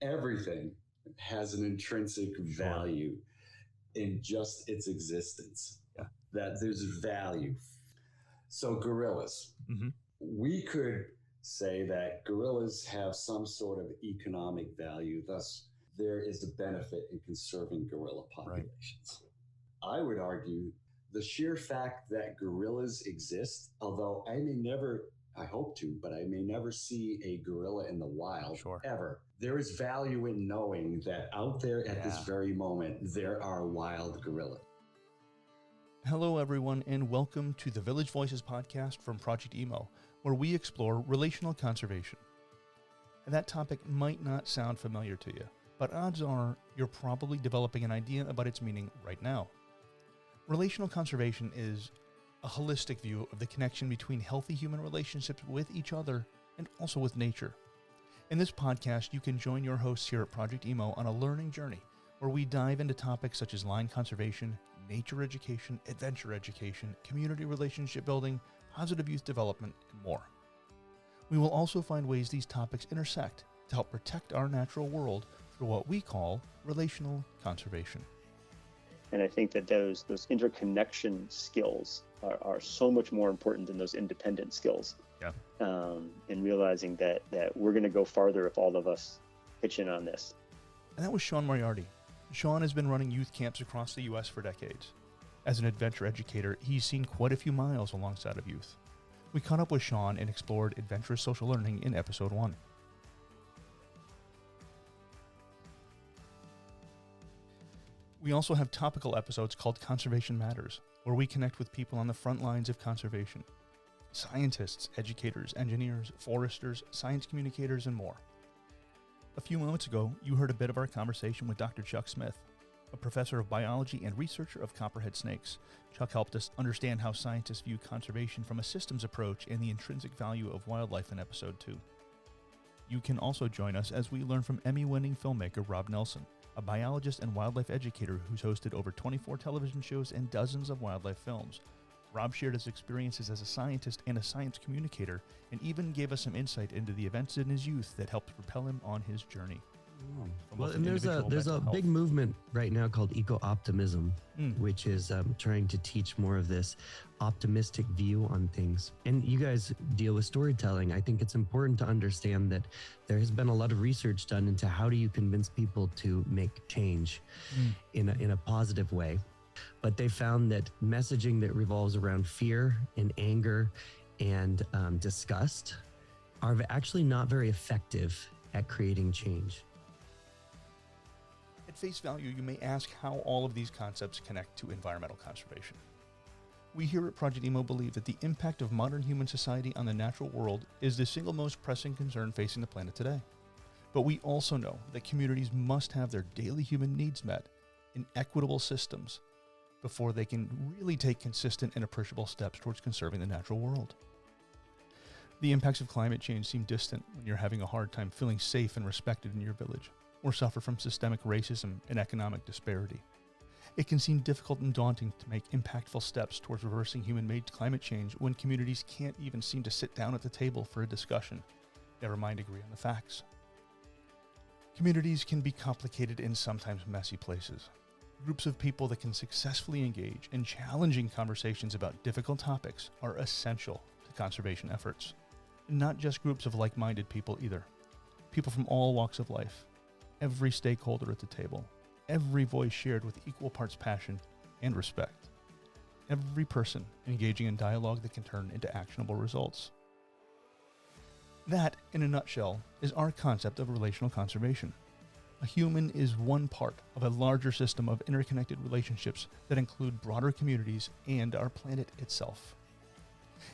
everything has an intrinsic value in just its existence. Yeah. That there's value. So gorillas, we could say that gorillas have some sort of economic value. Thus, there is a benefit in conserving gorilla populations. Right. I would argue the sheer fact that gorillas exist, although I hope to, but I may never see a gorilla in the wild ever. There is value in knowing that out there at this very moment, there are wild gorillas. Hello, everyone, and welcome to the Village Voices podcast from Project Imo, where we explore relational conservation. And that topic might not sound familiar to you, but odds are you're probably developing an idea about its meaning right now. Relational conservation is a holistic view of the connection between healthy human relationships with each other and also with nature. In this podcast, you can join your hosts here at Project Imo on a learning journey where we dive into topics such as land conservation, nature education, adventure education, community relationship building, positive youth development, and more. We will also find ways these topics intersect to help protect our natural world through what we call relational conservation. And I think that those interconnection skills are so much more important than those independent skills. Yeah. And realizing that we're going to go farther if all of us pitch in on this. And that was Sean Moriarty. Sean has been running youth camps across the U.S. for decades. As an adventure educator, he's seen quite a few miles alongside of youth. We caught up with Sean and explored adventurous social learning in episode 1. We also have topical episodes called Conservation Matters, where we connect with people on the front lines of conservation. Scientists, educators, engineers, foresters, science communicators, and more. A few moments ago, you heard a bit of our conversation with Dr. Chuck Smith, a professor of biology and researcher of copperhead snakes. Chuck helped us understand how scientists view conservation from a systems approach and the intrinsic value of wildlife in episode 2. You can also join us as we learn from Emmy-winning filmmaker Rob Nelson, a biologist and wildlife educator who's hosted over 24 television shows and dozens of wildlife films. Rob shared his experiences as a scientist and a science communicator, and even gave us some insight into the events in his youth that helped propel him on his journey. Well, and there's a big movement right now called eco-optimism, which is trying to teach more of this optimistic view on things. And you guys deal with storytelling. I think it's important to understand that there has been a lot of research done into how do you convince people to make change in a positive way. But they found that messaging that revolves around fear and anger and disgust are actually not very effective at creating change. At face value, you may ask how all of these concepts connect to environmental conservation. We here at Project Imo believe that the impact of modern human society on the natural world is the single most pressing concern facing the planet today. But we also know that communities must have their daily human needs met in equitable systems before they can really take consistent and appreciable steps towards conserving the natural world. The impacts of climate change seem distant when you're having a hard time feeling safe and respected in your village, or suffer from systemic racism and economic disparity. It can seem difficult and daunting to make impactful steps towards reversing human-made climate change when communities can't even seem to sit down at the table for a discussion, never mind agree on the facts. Communities can be complicated and sometimes messy places. Groups of people that can successfully engage in challenging conversations about difficult topics are essential to conservation efforts. And not just groups of like-minded people either. People from all walks of life. Every stakeholder at the table. Every voice shared with equal parts passion and respect. Every person engaging in dialogue that can turn into actionable results. That, in a nutshell, is our concept of relational conservation. A human is one part of a larger system of interconnected relationships that include broader communities and our planet itself.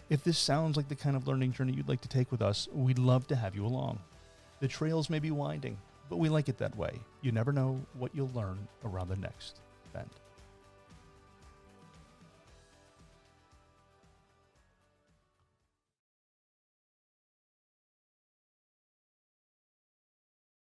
If this sounds like the kind of learning journey you'd like to take with us, we'd love to have you along. The trails may be winding, but we like it that way. You never know what you'll learn around the next bend.